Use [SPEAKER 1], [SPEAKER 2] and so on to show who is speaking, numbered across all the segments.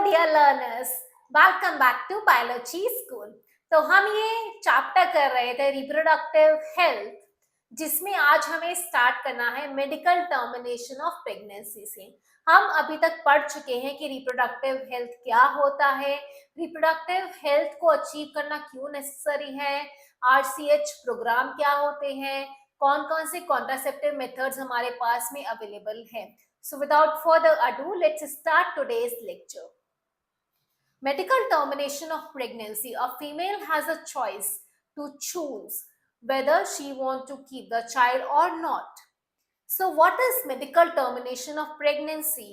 [SPEAKER 1] Dear learners, welcome back to biology school. तो हम ये चैप्टर कर रहे थे रिप्रोडक्टिव हेल्थ, जिसमें आज हमें स्टार्ट करना है मेडिकल टर्मिनेशन ऑफ प्रेगनेंसी से। हम अभी तक पढ़ चुके हैं कि रिप्रोडक्टिव हेल्थ क्या होता है, रिप्रोडक्टिव हेल्थ को अचीव करना क्यों नेसेसरी है, आरसीएच प्रोग्राम क्या होते हैं, कौन कौन से कॉन्ट्रासेप्टिव मेथड्स हमारे पास में अवेलेबल है। So without further ado, let's start today's lecture. Medical termination of pregnancy. A female has a choice to choose whether she wants to keep the child or not. So what is medical termination of pregnancy?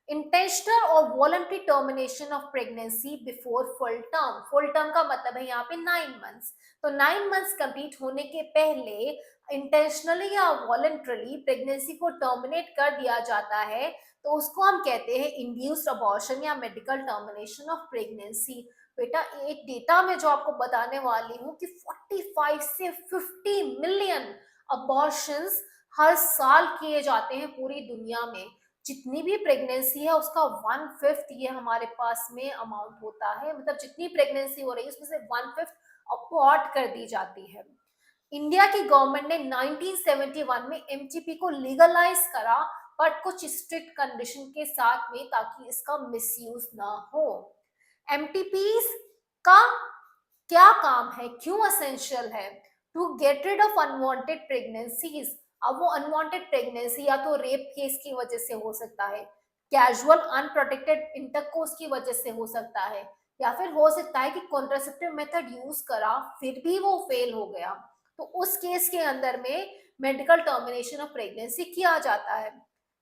[SPEAKER 1] Intentional और voluntary termination of pregnancy before full term का मतलब है यहाँ पे 9 months. तो 9 months complete होने के पहले इंटेंशनली या वॉलंटरली प्रेगनेंसी को टर्मिनेट कर दिया जाता है, तो उसको हम कहते हैं इंड्यूस्ड अबॉर्शन या मेडिकल टर्मिनेशन ऑफ प्रेगनेंसी। बेटा एक डेटा में जो आपको बताने वाली हूँ कि 45 से 50 मिलियन अबॉर्शंस हर साल किए जाते हैं पूरी दुनिया में। जितनी भी प्रेगनेंसी है उसका 1/5 ये हमारे पास में अमाउंट होता है, मतलब जितनी प्रेगनेंसी हो रही है उसमें से 1/5 अबॉर्ट कर दी जाती है। इंडिया की गवर्नमेंट ने 1971 में एमटीपी को लीगलाइज करा, बट कुछ स्ट्रिक्ट कंडीशन के साथ में, ताकि इसका मिसयूज ना हो। एमटीपीज का क्या काम है, क्यों असेंशियल है? To get rid of unwanted pregnancies. अब वो अनवांटेड प्रेगनेंसी या तो रेप केस की वजह से हो सकता है, कैजुअल अनप्रोटेक्टेड इंटरकोर्स की वजह से हो सकता है, या फिर हो सकता है कि कॉन्ट्रासेप्टिव मेथड यूज करा फिर भी वो फेल हो गया, तो उस केस के अंदर में मेडिकल टर्मिनेशन ऑफ प्रेगनेंसी किया जाता है।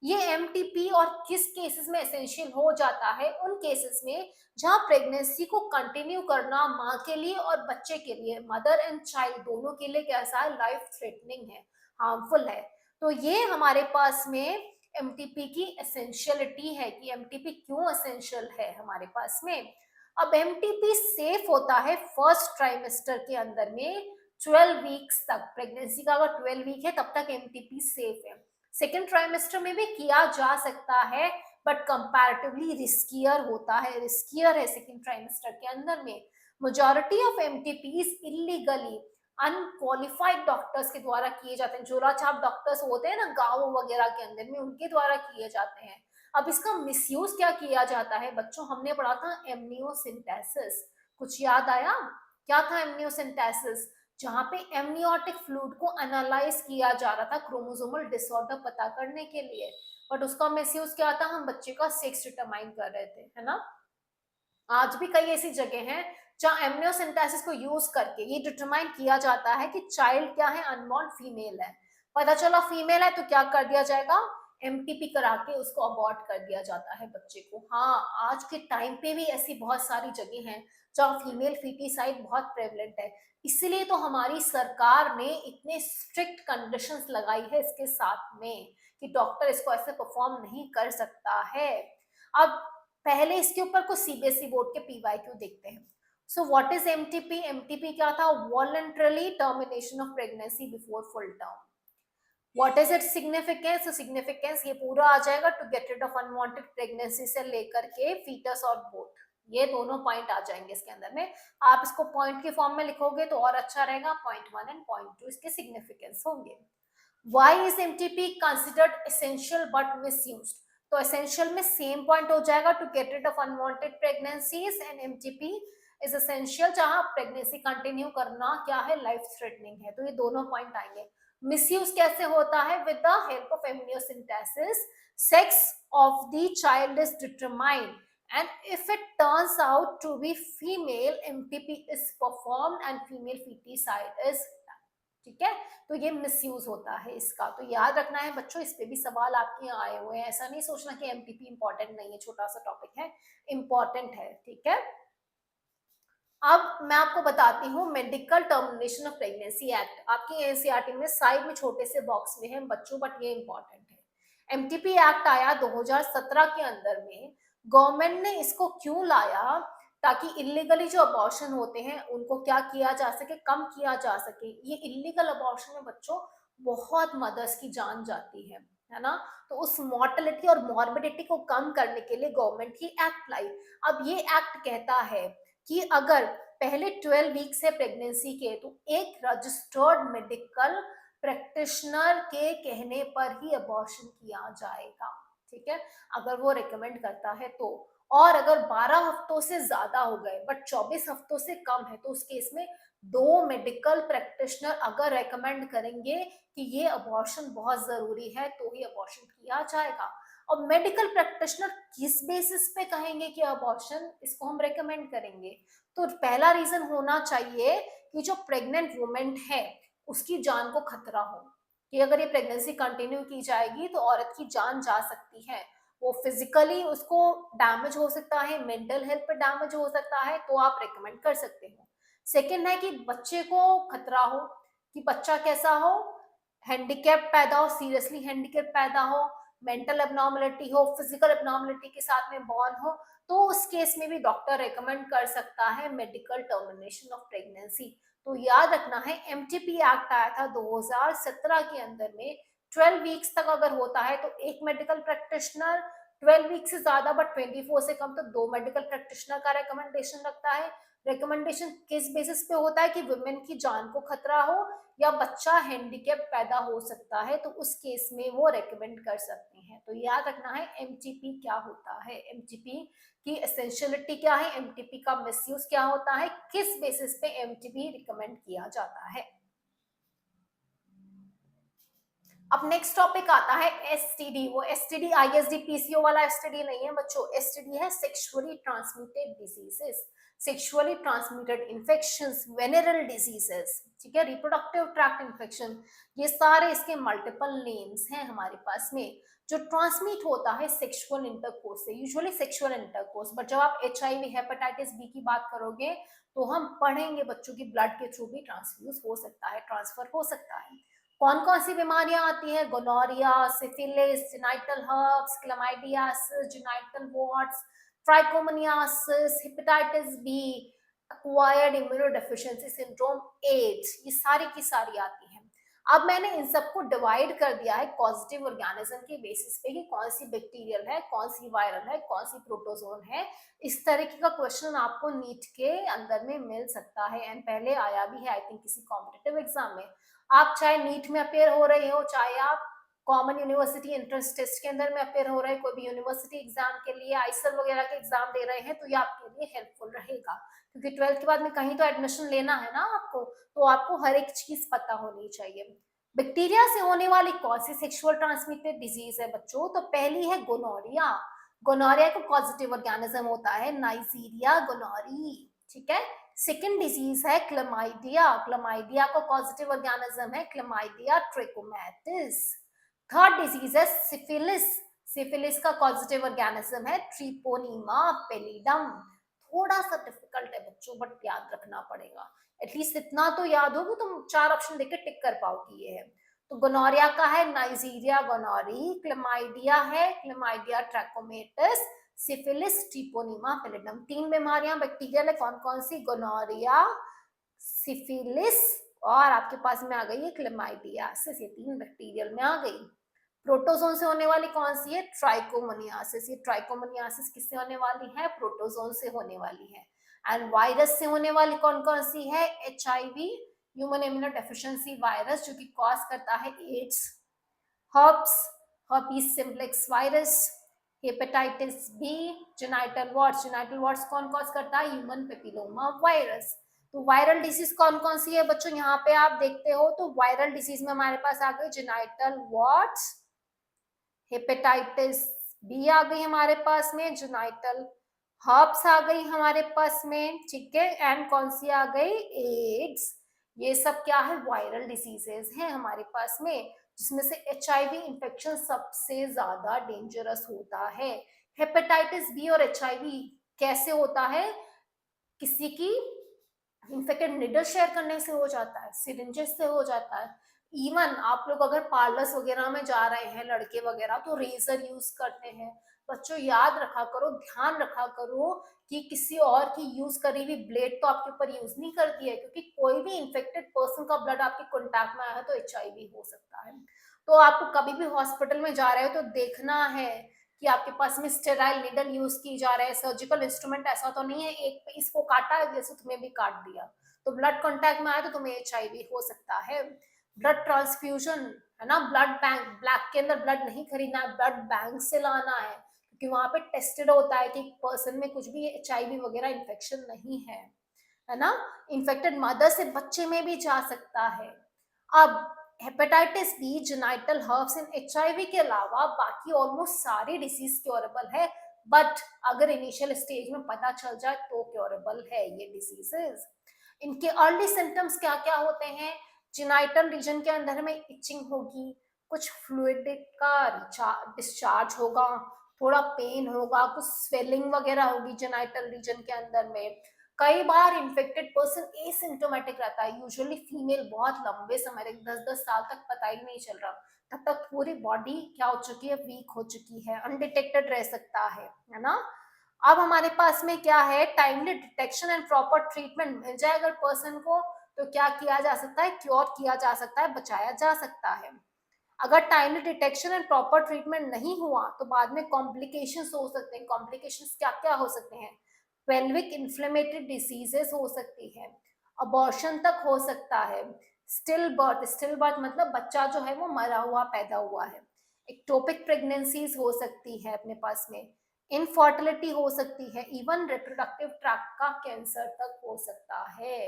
[SPEAKER 1] ये एमटीपी और किस केसेस में एसेंशियल हो जाता है? उन केसेस में जहां प्रेगनेंसी को कंटिन्यू करना माँ के लिए और बच्चे के लिए, मदर एंड चाइल्ड दोनों के लिए कैसा है, लाइफ थ्रेटनिंग है, हार्मफुल है। तो ये हमारे पास में एमटीपी की एसेंशियलिटी है कि एमटीपी क्यों एसेंशियल है हमारे पास में। अब एमटीपी सेफ होता है फर्स्ट ट्राइमेस्टर के अंदर में 12 वीक्स तक। प्रेगनेंसी का अगर 12 वीक है तब तक एमटीपी सेफ है। सेकेंड ट्राइमेस्टर में भी किया जा सकता है, बट कंपैरेटिवली रिस्कियर होता है, रिस्कियर है सेकेंड ट्राइमेस्टर के अंदर में। Majority of MTPs illegally unqualified doctors के द्वारा किए जाते हैं। झोला छाप डॉक्टर्स होते हैं ना गाँव वगैरह के अंदर में, उनके द्वारा किए जाते हैं। अब इसका मिसयूज क्या किया जाता है बच्चों? हमने पढ़ा था एमनियोसिंथेसिस, कुछ याद आया? क्या था एमनियोसिंथेसिस? जहाँ पे एमनियोटिक फ्लूइड को एनालाइज किया जा रहा था क्रोमोसोमल डिसऑर्डर पता करने के लिए, बट उसका मिसयूज क्या था? हम बच्चे का सेक्स डिटरमाइन कर रहे थे, है ना। आज भी कई ऐसी जगह हैं जहाँ एमनियोसिंथेसिस को यूज करके ये डिटरमाइन किया जाता है कि चाइल्ड क्या है, अनबॉर्न फीमेल है। पता चला फीमेल है तो क्या कर दिया जाएगा, एमटीपी करा के उसको अबॉर्ट कर दिया जाता है बच्चे को। हाँ, आज के टाइम पे भी ऐसी बहुत सारी जगह हैं जहाँ फीमेल फीटिसाइड बहुत प्रेवलेंट है। इसीलिए तो हमारी सरकार ने इतने स्ट्रिक्ट कंडीशंस लगाई है इसके साथ में कि डॉक्टर इसको ऐसे परफॉर्म नहीं कर सकता है। अब पहले इसके ऊपर कुछ सीबीएसई बोर्ड के पीवाईक्यू देखते हैं। So what is MTP? MTP क्या था? Voluntarily termination of pregnancy before full term. What is its significance? Significance ये पूरा आ जाएगा, to get rid of unwanted pregnancy से लेकर के फीटस और बोथ, ये दोनों पॉइंट आ जाएंगे इसके अंदर में। आप इसको पॉइंट के फॉर्म में लिखोगे तो और अच्छा रहेगा। पॉइंट 1 एंड पॉइंट 2 इसके सिग्निफिकेंस होंगे। Why is MTP considered essential but misused? तो essential में सेम पॉइंट हो जाएगा, to get rid of unwanted pregnancies, and MTP is essential जहां प्रेगनेंसी कंटिन्यू करना क्या है, लाइफ थ्रेटनिंग है। तो ये दोनों पॉइंट आएंगे। मिसयूज कैसे होता है? With the help of amniocentesis, sex of the child is determined, and if it turns out to be female, MTP is performed and female feticide is, ठीक है। तो ये मिसयूज होता है इसका, तो याद रखना है बच्चों। इस पे भी सवाल आपके यहाँ आए हुए हैं, ऐसा नहीं सोचना कि एमटीपी इंपॉर्टेंट नहीं है, छोटा सा टॉपिक है, इंपॉर्टेंट है, ठीक है। अब मैं आपको बताती हूँ medical termination of pregnancy act. आपकी एनसीईआरटी में साइड में छोटे से बॉक्स में है बच्चों, बट ये इंपॉर्टेंट है। एमटीपी एक्ट आया 2017 के अंदर में। गवर्नमेंट ने इसको क्यों लाया? ताकि इलीगली जो अबॉर्शन होते हैं उनको क्या किया जा सके, कम किया जा सके। ये इलीगल अबॉर्शन में बच्चों बहुत मदर्स की जान जाती है। है ना। तो उस मोर्टेलिटी और मॉर्बिडिटी को कम करने के लिए गवर्नमेंट की एक्ट लाई। अब ये एक्ट कहता है कि अगर पहले 12 वीक्स है प्रेगनेंसी के, तो एक रजिस्टर्ड मेडिकल प्रैक्टिशनर के कहने पर ही अबॉर्शन किया जाएगा, ठीक है, अगर वो रिकमेंड करता है तो। और अगर 12 हफ्तों से ज्यादा हो गए बट 24 हफ्तों से कम है, तो उस केस में 2 मेडिकल प्रैक्टिशनर अगर रेकमेंड करेंगे कि ये अबॉर्शन बहुत जरूरी है, तो ही अबॉर्शन किया जाएगा। और मेडिकल प्रैक्टिशनर किस बेसिस पे कहेंगे कि अबॉर्शन इसको हम रेकमेंड करेंगे? तो पहला रीजन होना चाहिए कि जो प्रेग्नेंट वुमेन है उसकी जान को खतरा हो, कि अगर ये प्रेगनेंसी कंटिन्यू की जाएगी तो औरत की जान जा सकती है, वो फिजिकली उसको डैमेज हो सकता है, मेंटल हेल्थ पे डैमेज हो सकता है, तो आप रेकमेंड कर सकते हो। सेकेंड है कि बच्चे को खतरा हो, कि बच्चा कैसा हो, हैंडीकैप पैदा हो, सीरियसली हैंडीकैप पैदा हो, मेंटल एबनॉर्मलिटी हो, फिजिकल एबनॉर्मलिटी के साथ में बॉर्न हो, तो उस केस में भी डॉक्टर रेकमेंड कर सकता है मेडिकल टर्मिनेशन ऑफ प्रेगनेंसी। तो याद रखना है, एमटीपी एक्ट आया था 2017 के अंदर में, 12 वीक्स तक अगर होता है तो एक मेडिकल प्रैक्टिशनर, 12 वीक से ज्यादा बट 24 से कम तो 2 मेडिकल प्रैक्टिशनर का रिकमेंडेशन रखता है। रिकमेंडेशन किस बेसिस पे होता है? कि वुमेन की जान को खतरा हो या बच्चा हैंडीकैप पैदा हो सकता है, तो उस केस में वो रेकमेंड कर सकते हैं। तो याद रखना है एमटीपी क्या होता है, एमटीपी की एसेंशियलिटी क्या है, एमटीपी का मिसयूज क्या होता है, किस बेसिस पे एमटीपी रिकमेंड किया जाता है। अब नेक्स्ट टॉपिक आता है एसटीडी। वो एसटीडी आईएसडी पीसीओ वाला एसटीडी नहीं है बच्चों, एसटीडी है sexually transmitted diseases, sexually transmitted infections, venereal diseases, ठीक है, रिप्रोडक्टिव ट्रैक्ट इन्फेक्शन, ये सारे इसके मल्टीपल नेम्स हैं हमारे पास में, जो ट्रांसमिट होता है सेक्सुअल इंटरकोर्स से, यूजुअली सेक्सुअल इंटरकोर्स। बट जब आप एचआईवी हेपेटाइटिस बी की बात करोगे तो हम पढ़ेंगे बच्चों की ब्लड के थ्रू भी ट्रांसफ्यूज हो सकता है, ट्रांसफर हो सकता है। कौन कौन सी बीमारियां आती हैं? Gonorrhoea, syphilis, genital herpes, chlamydiasis, genital warts, trichomoniasis, hepatitis B, acquired immunodeficiency syndrome, AIDS, ये सारी की सारी आती हैं। अब मैंने इन सबको डिवाइड कर दिया है पॉजिटिव ऑर्गेनिज्म के बेसिस पे, कि कौन सी बैक्टीरियल है, कौन सी वायरल है, कौन सी प्रोटोजोन है। इस तरीके का क्वेश्चन आपको नीट के अंदर में मिल सकता है, एंड पहले आया भी है आई थिंक किसी कॉम्पिटिटिव एग्जाम में। आप चाहे नीट में अपेयर हो रहे हो, चाहे आप कॉमन यूनिवर्सिटी एंट्रेंस टेस्ट के अंदर में अपेयर हो रहे हैं, कोई भी यूनिवर्सिटी एग्जाम के लिए, आईसर वगैरह के एग्जाम दे रहे हैं, तो ये आपके लिए हेल्पफुल रहेगा, क्योंकि 12th के बाद में कहीं तो एडमिशन लेना है ना आपको, तो आपको हर एक चीज पता होनी चाहिए। बैक्टीरिया से होने वाली कौन सी सेक्सुअल ट्रांसमिटेड डिजीज है बच्चों? तो पहली है गोनोरिया। गोनोरिया का पॉजिटिव ऑर्गेनिज्म होता है नाइजीरिया गोनोरी, ठीक है। सेकेंड डिजीज है क्लमाइडिया, क्लमाइडिया का पॉजिटिव ऑर्गेनिज्म है क्लमाइडिया ट्रिकोमैटिस। थर्ड डिजीज है सिफिलिस, सिफिलिस का पॉजिटिव ऑर्गेनिज्म है ट्रिपोनीमा पेलिडम। थोड़ा सा डिफिकल्ट है बच्चों, बट याद रखना पड़ेगा, एटलीस्ट इतना तो याद हो कि तुम 4 ऑप्शन देकर टिक कर पाओ कि ये है। तो गोनोरिया का है नाइजीरिया गोनोरी, क्लमाइडिया है क्लमाइडिया ट्रैकोमेटिस, सिफिलिस ट्रिपोनिमा पेलिडम। 3 बीमारियां बैक्टीरियल है, कौन कौन सी? गोनोरिया, सिफिलिस, और आपके पास में आ गई है क्लेमाइडियासिस, ये 3 बैक्टीरियल में आ गई। प्रोटोजोन से होने वाली कौन सी है? ट्राइकोमोनियासिस। ये ट्राइकोमोनियासिस किससे होने वाली है? प्रोटोजोन से होने वाली है। एंड वायरस से होने वाली कौन कौन सी है? HIV, human immunodeficiency virus, जो कि कॉज करता है AIDS, herpes, herpes simplex virus, hepatitis B, genital warts, genital warts कौन कॉज करता है? Human papilloma virus. तो वायरल डिजीज कौन कौन सी है बच्चों? यहाँ पे आप देखते हो तो वायरल डिजीज में हमारे पास आ गई जेनाइटल वॉर्ट्स, हेपेटाइटिस बी आ गई हमारे पास में, जेनाइटल हर्प्स आ गई हमारे पास में, ठीक है, एंड कौन सी आ गई? एड्स। ये सब क्या है? वायरल डिजीजेस हैं हमारे पास में, जिसमें से एचआईवी इंफेक्शन सबसे ज्यादा डेंजरस होता है। हेपेटाइटिस बी और एचआईवी कैसे होता है? किसी की इन्फेक्टेड निडल शेयर करने से हो जाता है, सिरिंजेस से हो जाता है। इवन आप लोग अगर पार्लर्स वगैरह में जा रहे हैं लड़के वगैरह, तो रेजर यूज करते हैं, बच्चों याद रखा करो, ध्यान रखा करो कि किसी और की यूज करी हुई ब्लेड तो आपके ऊपर यूज नहीं करती है, क्योंकि कोई भी इन्फेक्टेड पर्सन का ब्लड आपके कॉन्टैक्ट में आया है तो एचआईवी हो सकता है। तो आपको कभी भी हॉस्पिटल में जा रहे हो तो देखना है कि आपके पास में स्टेराइल निडल यूज की जा रहा है, सर्जिकल इंस्ट्रूमेंट ऐसा तो नहीं है एक पे इसको काटा है जैसे तुम्हें भी काट दिया, तो ब्लड कांटेक्ट में आया तो तुम्हें एचआईवी हो सकता है। ब्लड ट्रांसफ्यूजन, है ना, ब्लड बैंक, ब्लैक के अंदर ब्लड नहीं खरीदना है, ब्लड बैंक से लाना है, क्योंकि वहां पे टेस्टेड होता है कि पर्सन में कुछ भी एचआईवी वगैरह इन्फेक्शन नहीं है ना। इन्फेक्टेड मदर से बच्चे में भी जा सकता है। अब hepatitis B, genital herpes and HIV के अलावा बाकी ऑलमोस्ट सारी डिसीज क्योरेबल है, बट अगर इनिशियल स्टेज में पता चल जाए तो क्योरेबल है ये डिसीजेस। इनके अर्ली सिम्टम्स क्या क्या होते हैं? जेनाइटल रीजन के अंदर में इचिंग होगी, कुछ फ्लूइड का डिस्चार्ज होगा, थोड़ा पेन होगा, कुछ स्वेलिंग वगैरह होगी जेनाइटल रीजन के अंदर में। कई बार इन्फेक्टेड पर्सन एसिम्टोमेटिक रहता है, यूजुअली फीमेल बहुत लंबे समय तक 10-10 साल तक पता ही नहीं चल रहा, तब तक पूरी बॉडी क्या हो चुकी है, वीक हो चुकी है, अनडिटेक्टेड रह सकता है ना। अब हमारे पास में क्या है, timely detection and proper treatment मिल जाए अगर पर्सन को, तो क्या किया जा सकता है, क्योर किया जा सकता है, बचाया जा सकता है। अगर timely detection and proper treatment नहीं हुआ तो बाद में कॉम्प्लिकेशंस हो सकते हैं। कॉम्प्लिकेशंस क्या क्या हो सकते हैं? पेल्विक इन्फ्लेमेटरी डिसीजेस हो सकती है, अबॉर्शन तक हो सकता है, स्टिल बर्थ मतलब बच्चा जो है वो मरा हुआ पैदा हुआ है, एक्टोपिक प्रेगनेंसीज हो सकती है अपने पास में, इनफर्टिलिटी हो सकती है, इवन रिप्रोडक्टिव ट्रैक्ट का कैंसर तक हो सकता है।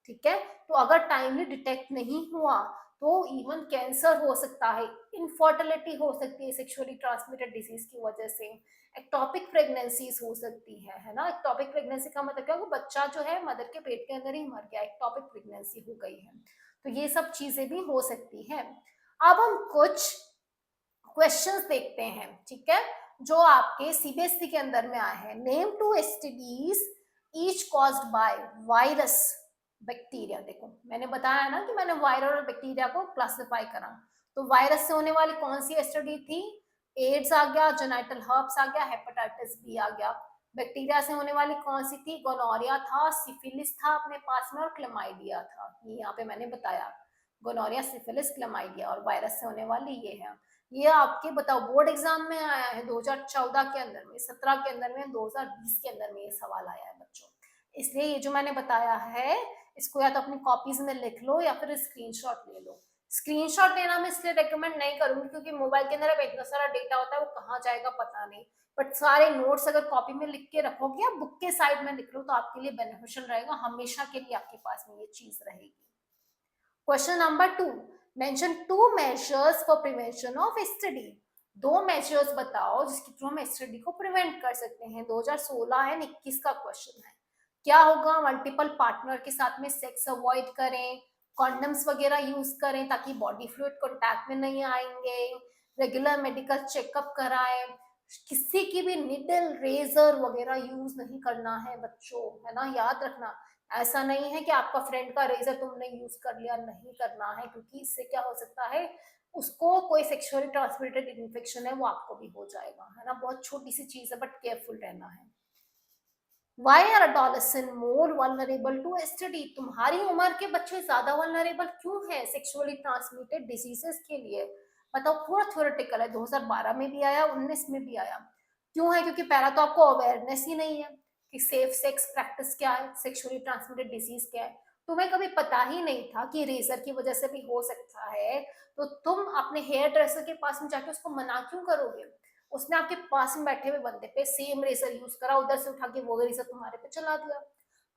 [SPEAKER 1] ठीक है, तो अगर टाइमली डिटेक्ट नहीं हुआ तो इवन कैंसर हो सकता है, इनफर्टिलिटी हो सकती है सेक्सुअली ट्रांसमिटेड डिजीज की वजह से, एक्टोपिक प्रेगनेंसीज हो सकती है ना। एक्टोपिक प्रेगनेंसी का मतलब क्या है, बच्चा जो है मदर के पेट के अंदर ही मर गया, एक्टोपिक प्रेगनेंसी हो गई है, तो ये सब चीजें भी हो सकती हैं। अब हम कुछ क्वेश्चंस देखते हैं, ठीक है, जो आपके सीबीएसई के अंदर में आए हैं। Name two STDs each caused by virus, bacteria. देखो मैंने बताया ना कि मैंने वायरस और बैक्टीरिया को क्लासिफाई करा, तो वायरस से होने वाली कौन सी एसटीडी थी? एड्स आ गया, जेनाइटल हर्प्स आ गया, हेपेटाइटिस बी आ गया। बैक्टीरिया से होने वाली कौन सी थी? गोनोरिया था, सिफिलिस था अपने पास में, और क्लेमाइडिया था, ये यहाँ पे मैंने बताया, गोनोरिया, सिफिलिस, क्लेमाइडिया। और वायरस से होने वाली ये है। ये आपके बताओ बोर्ड एग्जाम में आया है 2014 के अंदर में, 17 के अंदर में, 2020 के अंदर में ये सवाल आया है बच्चों। इसलिए ये जो मैंने बताया है इसको या तो अपनी कॉपीज में लिख लो या फिर स्क्रीनशॉट ले लो। स्क्रीनशॉट लेना मैं इसलिए रेकमेंड नहीं करूंगी क्योंकि मोबाइल के अंदर अब इतना सारा डेटा होता है, वो कहाँ जाएगा पता नहीं, बट सारे नोट्स अगर कॉपी में लिख के रखोगे या बुक के साइड में लिख लो तो आपके लिए बेनिफिशियल रहेगा, हमेशा के लिए आपके पास में ये चीज रहेगी। Question number 2, mention 2 measures for prevention of STD. दो मेजर्स बताओ जिसके थ्रू हम एसटीडी को प्रिवेंट कर सकते हैं। 2016 एंड 21 का क्वेश्चन है। क्या होगा? मल्टीपल पार्टनर के साथ में सेक्स अवॉइड करें, कॉन्डम्स वगैरह यूज करें ताकि बॉडी फ्लूइड कांटेक्ट में नहीं आएंगे, रेगुलर मेडिकल चेकअप कराएं, किसी की भी निडल रेजर वगैरह यूज नहीं करना है बच्चों, है ना, याद रखना। ऐसा नहीं है कि आपका फ्रेंड का रेजर तुमने यूज कर लिया, नहीं करना है, क्योंकि इससे क्या हो सकता है, उसको कोई सेक्सुअली ट्रांसमिटेड इन्फेक्शन है वो आपको भी हो जाएगा, है ना। बहुत छोटी सी चीज है बट केयरफुल रहना है। Why are adolescent more vulnerable to STD? तुम्हारी उम्र के बच्चे ज्यादा वल्नरेबल क्यों है सेक्सुअली ट्रांसमिटेड डिजीजेस के लिए? बताओ, पूरा थ्योरेटिकल है, 2012 में भी आया, 19 में भी आया। क्यों है? क्योंकि पहला तो आपको अवेयरनेस ही नहीं है कि सेफ सेक्स प्रैक्टिस क्या है, सेक्सुअली ट्रांसमिटेड डिजीज क्या है। तुम्हें कभी पता ही नहीं था कि रेजर की वजह से भी हो सकता है, तो तुम अपने हेयर ड्रेसर के पास में जाके उसको मना क्यों करोगे? उसने आपके पास में बैठे हुए बंदे पे सेम रेजर यूज करा, उधर से उठा के वो रेजर तुम्हारे पे चला दिया।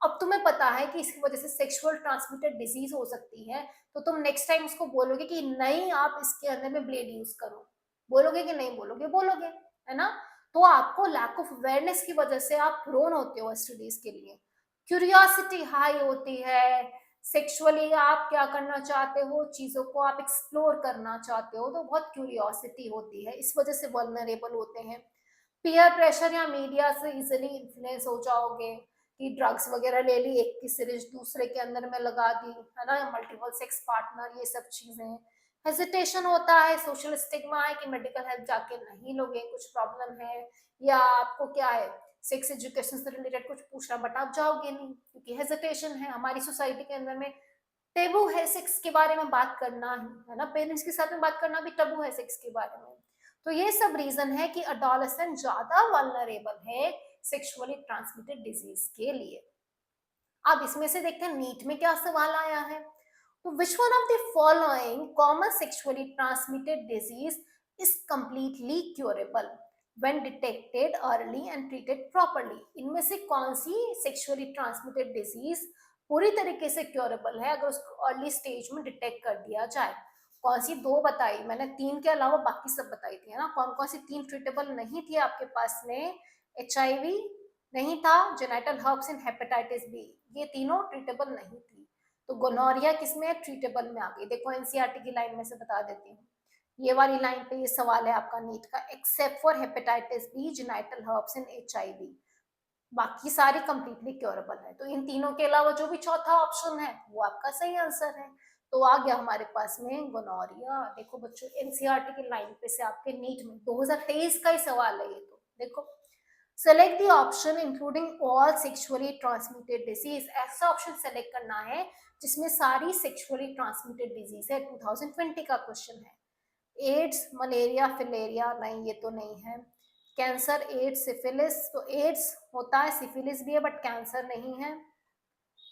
[SPEAKER 1] अब तुम्हें पता है कि इसकी वजह से सेक्सुअल ट्रांसमिटेड डिजीज हो सकती है, तो तुम नेक्स्ट टाइम उसको बोलोगे कि नहीं आप इसके अंदर में ब्लेड यूज करो, बोलोगे कि नहीं बोलोगे? बोलोगे, है ना। तो आपको लैक ऑफ अवेयरनेस की वजह से आप प्रोन होते हो स्टडीज के लिए, क्यूरियोसिटी हाई होती है, सेक्सुअली आप क्या करना चाहते हो, चीजों को आप एक्सप्लोर करना चाहते हो, तो बहुत क्यूरियोसिटी होती है, इस वजह से वल्नरेबल होते हैं। पीयर प्रेशर या मीडिया से इजिली इन्फ्लुएंस हो जाओगे कि ड्रग्स वगैरह ले ली, एक की सिरिंज दूसरे के अंदर में लगा दी, है ना, मल्टीपल सेक्स पार्टनर, ये सब चीजें। हेजिटेशन होता है, सोशल स्टिग्मा है कि मेडिकल हेल्प जाके नहीं लोगे, कुछ प्रॉब्लम है, या आपको क्या है सेक्स एजुकेशन से रिलेटेड कुछ पूछना, बट आप जाओगे नहीं क्योंकि हेजिटेशन है। हमारी सोसाइटी के अंदर में टेबू है सेक्स के बारे में बात करना ही, है ना, पेरेंट्स के साथ में बात करना भी टबू है सेक्स के बारे में। तो ये सब रीजन है कि अडोलेसेंट ज्यादा वल्नरेबल है सेक्सुअली ट्रांसमिटेड डिजीज के लिए। अब इसमें से देखते हैं नीट में क्या सवाल आया है। तो which one of the following common sexually transmitted disease is completely curable when detected early and treated properly? इनमें से कौन सी सेक्सुअली ट्रांसमिटेड डिजीज पूरी तरीके से क्यूरेबल है अगर उसको अर्ली स्टेज में डिटेक्ट कर दिया जाए? कौन सी दो बताई मैंने, तीन के अलावा बाकी सब बताई थी, है ना। कौन कौन सी तीन ट्रीटेबल नहीं थी आपके पास में? HIV नहीं था, genital herpes and hepatitis B, ये तीनों ट्रीटेबल नहीं थी। तो गोनोरिया किसमें ट्रीटेबल में आ गई? देखो एनसीईआरटी की लाइन में से बता देती हूँ, ये वाली लाइन पे ये सवाल है आपका नीट का, except for hepatitis B, genital herpes and HIV, बाकी सारी कंप्लीटली क्योरेबल है। तो इन तीनों के अलावा जो भी चौथा ऑप्शन है वो आपका सही आंसर है। तो आ गया हमारे पास में गोनोरिया। देखो बच्चों एनसीईआरटी की लाइन पे से आपके नीट में 2023 का ही सवाल है ये। तो देखो select the option including all sexually transmitted disease, ऐसा ऑप्शन सेलेक्ट करना है जिसमें सारी सेक्सुअली ट्रांसमिटेड डिजीज है। 2020 का क्वेश्चन है। एड्स, मलेरिया, फिलेरिया, नहीं ये तो नहीं है। कैंसर, एड्स, सिफिलिस, तो एड्स होता है, सिफिलिस भी है बट कैंसर नहीं है।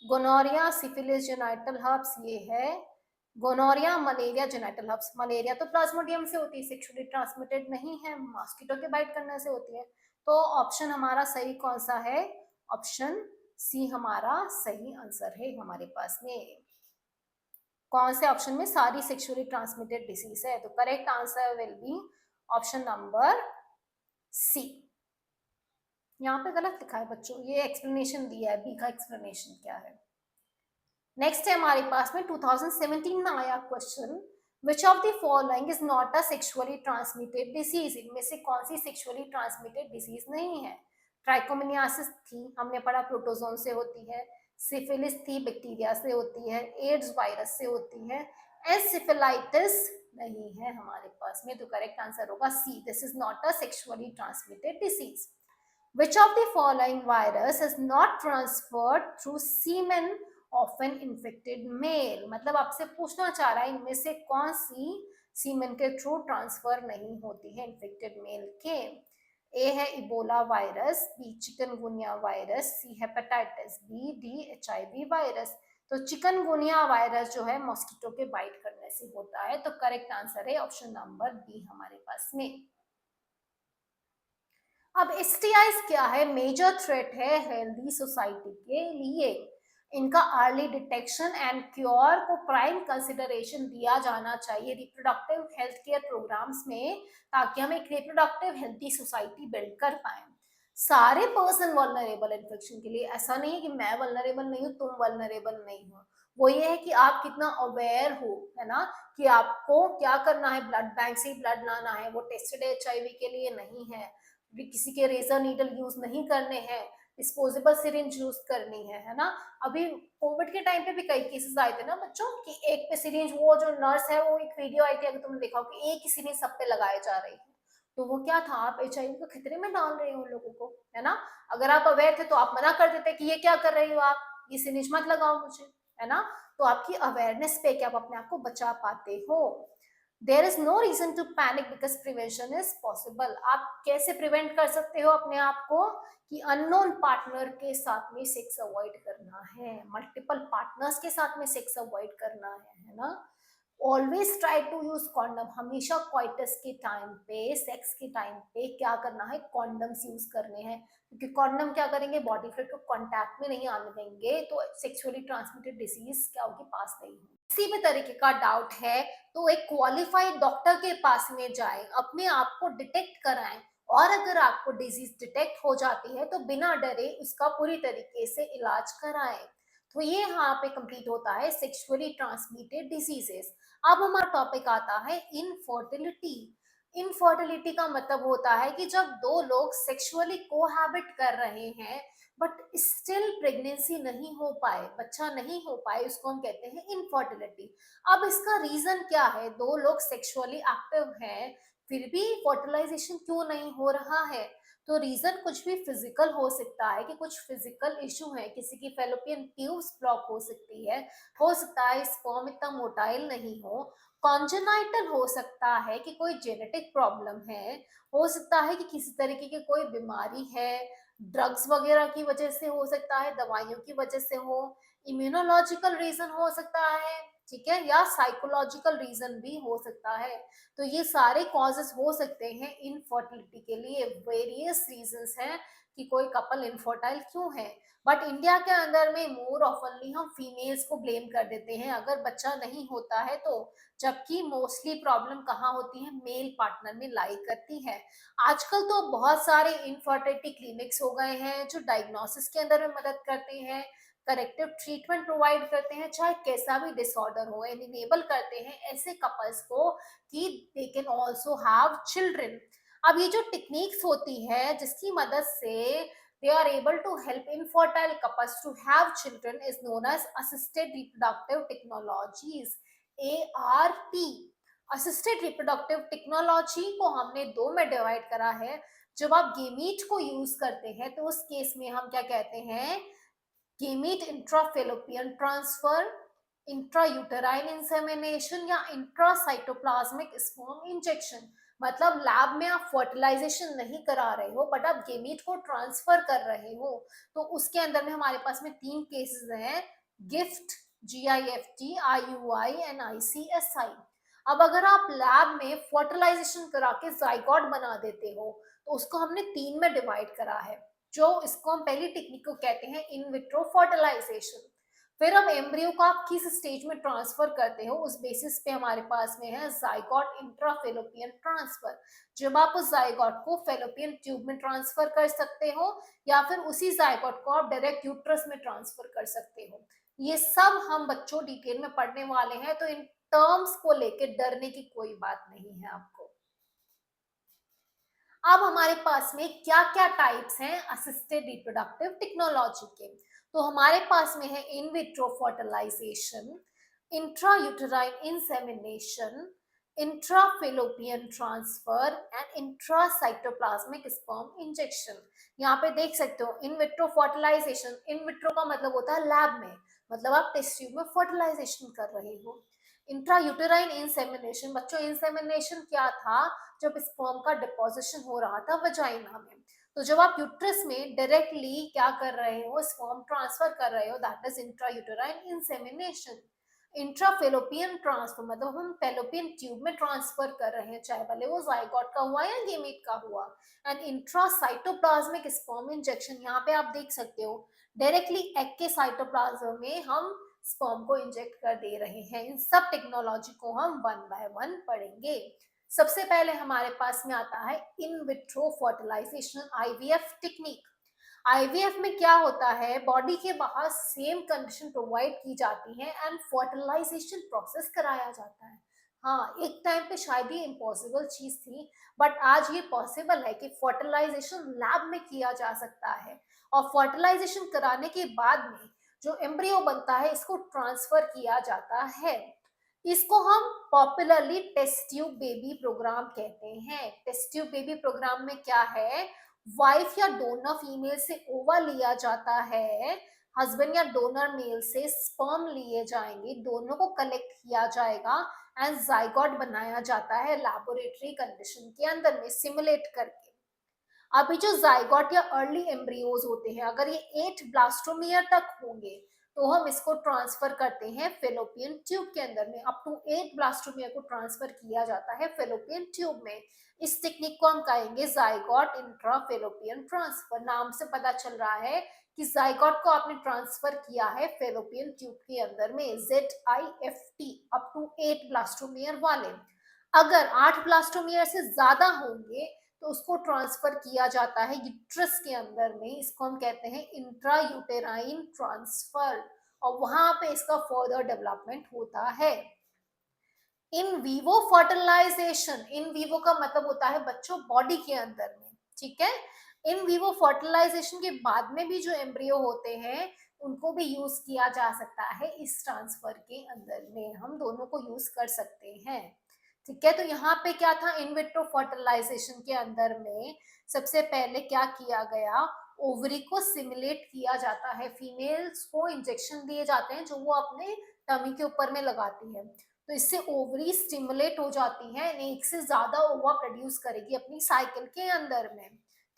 [SPEAKER 1] गोनोरिया, सिफिलिस, जेनिटल हर्ब्स ये है। Gonorrhoea, malaria, genital herpes, malaria तो प्लाज्मोडियम से होती है, सेक्सुअली ट्रांसमिटेड नहीं है, मॉस्किटो के बाइट करने से होती है। तो ऑप्शन हमारा सही कौन सा है? ऑप्शन सी हमारा सही आंसर है हमारे पास में। कौन से ऑप्शन में सारी सेक्सुअली ट्रांसमिटेड डिसीज है? तो correct answer will be option number C. यहाँ पे गलत लिखा है बच्चों, ये एक्सप्लेनेशन दिया है, बी का एक्सप्लेनेशन क्या है। नेक्स्ट है हमारे पास में 2017 में आया question, which of the following is not a sexually transmitted disease? इनमें से कौन सी सेक्सुअली ट्रांसमिटेड डिसीज नहीं है? ट्राइकोमोनियासिस थी, हमने पढ़ा प्रोटोजोन से होती है। सिफिलिस थी, बैक्टीरिया से होती है। एड्स वायरस से होती है। एनसेफेलाइटिस नहीं है हमारे पास में। तो करेक्ट आंसर होगा C, this is not a sexually transmitted disease. Which of the following virus is not transferred through semen of an infected male? मतलब आपसे पूछना चाह रहा है इनमें से कौन सी सीमेन के थ्रू ट्रांसफर नहीं होती है इन्फेक्टेड मेल के? ए है Ebola virus, B chikungunya virus, C hepatitis B, D HIV virus. तो चिकनगुनिया वायरस जो है मॉस्किटो के बाइट करने से होता है। तो करेक्ट आंसर है ऑप्शन नंबर बी हमारे पास में। अब एसटीआईज क्या है? मेजर थ्रेट है हेल्दी सोसाइटी के लिए। इनका अर्ली डिटेक्शन एंड क्योर को प्राइम कंसिडरेशन दिया जाना चाहिए रिप्रोडक्टिव हेल्थ केयर प्रोग्राम्स में, ताकि हम एक रिप्रोडक्टिव हेल्थी सोसाइटी बिल्ड कर पाए। सारे पर्सन वल्नरेबल इन्फेक्शन के लिए, ऐसा नहीं है कि मैं वल्नरेबल नहीं हूँ तुम वल्नरेबल नहीं हो। वो ये है कि आप कितना अवेयर हो, है ना, कि आपको क्या करना है, ब्लड बैंक से ही ब्लड लाना है, वो टेस्टेड HIV के लिए नहीं है, किसी के रेजर नीडल यूज नहीं करने हैं, डिस्पोजेबल सिरिंज यूज करनी है ना। अभी कोविड के टाइम पे भी कई केसेस आए थे ना बच्चों कि एक पे सिरिंज, वो जो नर्स है वो एक वीडियो आई थी अगर तुमने देखा हो कि एक ही सिरिंज सब पे लगाए जा रही है। तो वो क्या था, आप HIV को खतरे में डाल रहे हो लोगों को, है ना। अगर आप अवेयर थे तो आप मना कर देते कि ये क्या कर रही हो आप, ये सिरिंज मत लगाओ मुझे, है ना। तो आपकी अवेयरनेस पे कि आप अपने आप को बचा पाते हो। There is no reason to panic because prevention is possible. आप कैसे प्रिवेंट कर सकते हो अपने आप को? कि अननोन पार्टनर के साथ में सेक्स अवॉइड करना है, मल्टीपल पार्टनर्स के साथ में सेक्स अवॉइड करना है ना। Always try to use condom, हमेशा क्वाइटस के टाइम पे, सेक्स के टाइम पे क्या करना है, कॉन्डम्स यूज करने हैं, क्योंकि कॉन्डम क्या करेंगे, बॉडी फ्लूइड को कांटेक्ट में नहीं आने देंगे, तो सेक्सुअली ट्रांसमिटेड डिसीज क्या होगी, पास नहीं होगी। किसी भी तरीके का डाउट है तो एक क्वालिफाइड डॉक्टर के पास में जाएं, अपने आप को डिटेक्ट कराएं, और अगर आपको डिजीज डिटेक्ट हो जाती है तो बिना डरे उसका पूरी तरीके से इलाज कराएं। तो ये यहाँ पे कंप्लीट होता है सेक्सुअली ट्रांसमिटेड डिजीजेस। अब हमारा टॉपिक आता है इनफर्टिलिटी। इनफर्टिलिटी का मतलब होता है कि जब दो लोग सेक्सुअली कोहैबिट कर रहे हैं बट स्टिल प्रेगनेंसी नहीं हो पाए, बच्चा नहीं हो पाए, उसको हम कहते हैं इनफर्टिलिटी। अब इसका रीजन क्या है? दो लोग सेक्सुअली एक्टिव हैं फिर भी फर्टिलाइजेशन क्यों नहीं हो रहा है? तो रीजन कुछ भी फिजिकल हो सकता है कि कुछ फिजिकल इशू है, किसी की फेलोपियन ट्यूब्स ब्लॉक हो सकती है, हो सकता है स्पर्म इतना मोटाइल नहीं हो, कॉन्जेनाइटल हो सकता है कि कोई जेनेटिक प्रॉब्लम है, हो सकता है कि किसी तरीके की कोई बीमारी है, ड्रग्स वगैरह की वजह से हो सकता है, दवाइयों की वजह से हो, इम्यूनोलॉजिकल रीजन हो सकता है, ठीक है, या साइकोलॉजिकल रीजन भी हो सकता है। तो ये सारे कॉजेस हो सकते हैं इनफर्टिलिटी के लिए। वेरियस रीजंस हैं कि कोई कपल इनफर्टाइल क्यों है। बट इंडिया के अंदर में मोर ऑफनली हम फीमेल्स को ब्लेम कर देते हैं अगर बच्चा नहीं होता है तो, जबकि मोस्टली प्रॉब्लम कहाँ होती है? मेल पार्टनर में लाई करती है। आजकल तो बहुत सारे इनफर्टिलिटी क्लिनिक्स हो गए हैं जो डायग्नोसिस के अंदर में मदद करते हैं, करेक्टिव ट्रीटमेंट प्रोवाइड करते हैं, चाहे कैसा भी डिसऑर्डर हो, इनेबल करते हैं ऐसे कपल्स को कि they can also have children. अब ये जो टेक्निक्स होती है जिसकी मदद से they are able to help infertile couples to have children is known as assisted reproductive technologies, ART। Assisted reproductive technology को हमने दो में डिवाइड करा है। जब आप गेमीट को यूज करते हैं तो उस केस में हम क्या कहते हैं? Gamete intrafallopian transfer, intrauterine insemination या इंट्रासाइटोप्लाज्मिक स्पर्म इंजेक्शन। मतलब लैब में आप फर्टिलाइजेशन नहीं करा रहे हो बट आप गेमीट को ट्रांसफर कर रहे हो। तो उसके अंदर में हमारे पास में तीन केसेस हैं, gift, GIFT, IUI and ICSI। अब अगर आप लैब में फर्टिलाइजेशन करा के जाइगोट बना देते हो तो उसको हमने तीन में डिवाइड करा है। जो इसको हम पहली टेक्निक को कहते हैं इन विट्रो फर्टिलाइजेशन। फिर अब एम्ब्रियो को आप किस स्टेज में ट्रांसफर करते हो उस बेसिस पे हमारे पास में है जाइगोट इंट्राफेलोपियन ट्रांसफर। जब आप उस जाइगोट को फेलोपियन ट्यूब में ट्रांसफर कर सकते हो या फिर उसी जाइगोट को आप डायरेक्ट यूट्रस में ट्रांसफर कर सकते हो। ये सब हम बच्चों डिटेल में पढ़ने वाले हैं, तो इन टर्म्स को लेके डरने की कोई बात नहीं है आपको। अब हमारे पास में क्या क्या टाइप्स हैं असिस्टेड रिप्रोडक्टिव टेक्नोलॉजी के? तो हमारे पास में है in vitro fertilisation, intrauterine insemination, intrafallopian transfer and intracytoplasmic sperm injection. यहाँ पे देख सकते हो in vitro fertilisation, in vitro का मतलब होता है लैब में, मतलब आप टेस्ट ट्यूब में फर्टिलाइजेशन कर रहे हो। इंट्रायूटेराइन इंसेमिनेशन, बच्चों इंसेमिनेशन क्या था? जब स्पर्म का डिपोजिशन हो रहा था वजाइना में, तो जब आप यूट्रस में डायरेक्टली क्या कर रहे हो? स्पर्म ट्रांसफर कर रहे हो, that is intrauterine insemination. Intrafallopian transfer मतलब हम फेलोपियन ट्यूब में ट्रांसफर कर रहे हैं, चाहे भले वो जाइगोट का हुआ या गेमीट का हुआ। एंड इंट्रासाइटोप्लाज्मिक स्पर्म इंजेक्शन, यहाँ पे आप देख सकते हो डायरेक्टली एग के साइटोप्लाज्म में हम स्पर्म को इंजेक्ट कर दे रहे हैं। इन सब टेक्नोलॉजी को हम वन बाय वन पढ़ेंगे। सबसे पहले हमारे पास में आता है in vitro fertilisation, IVF technique. IVF में क्या होता है? बॉडी के बाहर सेम कंडीशन प्रोवाइड की जाती है एंड फर्टिलाइजेशन प्रोसेस कराया जाता है। हाँ, एक टाइम पे शायद ये इम्पॉसिबल चीज थी बट आज ये पॉसिबल है कि फर्टिलाइजेशन लैब में किया जा सकता है। और फर्टिलाइजेशन कराने के बाद में जो एम्ब्रियो बनता है इसको ट्रांसफर किया जाता है। इसको हम popularly test tube baby programme कहते हैं। टेस्ट ट्यूब बेबी प्रोग्राम में क्या है? वाइफ या डोनर फीमेल से ओवा लिया जाता है, हस्बैंड या डोनर मेल से स्पर्म लिए जाएंगे, दोनों को कलेक्ट किया जाएगा एंड जाइगोट बनाया जाता है लैबोरेटरी कंडीशन के अंदर में सिमुलेट करके। अभी जो जाइगोट या अर्ली एम्ब्रियोज होते हैं, अगर ये 8 ब्लास्टोमियर तक होंगे तो हम इसको ट्रांसफर करते हैं फेलोपियन ट्यूब के अंदर में। अप टू 8 ब्लास्टोमियर को ट्रांसफर किया जाता है फेलोपियन ट्यूब में। इस टेक्निक को हम कहेंगे जाइगोट इंट्राफेलोपियन ट्रांसफर। नाम से पता चल रहा है कि जाइगोट को आपने ट्रांसफर किया है फेलोपियन ट्यूब के अंदर में, ZIFT, अप टू 8 ब्लास्टोमियर वाले। अगर 8 ब्लास्टोमियर से ज्यादा होंगे तो उसको ट्रांसफर किया जाता है यूट्रस के अंदर में, इसको हम कहते हैं इंट्रायूटेराइन ट्रांसफर, और वहां पे इसका फर्दर डेवलपमेंट होता है। In vivo fertilisation, in vivo का मतलब होता है बच्चों बॉडी के अंदर में, ठीक है। इन वीवो फर्टिलाइजेशन के बाद में भी जो एम्ब्रियो होते हैं उनको भी यूज किया जा सकता है इस ट्रांसफर के अंदर में, हम दोनों को यूज कर सकते हैं, ठीक है। तो यहाँ पे क्या था, इन विट्रो फर्टिलाइजेशन के अंदर में सबसे पहले क्या किया गया, ओवरी को सिमुलेट किया जाता है, फीमेल्स को इंजेक्शन दिए जाते हैं जो वो अपने टमी के ऊपर में लगाती है, तो इससे ओवरी स्टिमुलेट हो जाती है, एक से ज्यादा ओवा प्रोड्यूस करेगी अपनी साइकिल के अंदर में,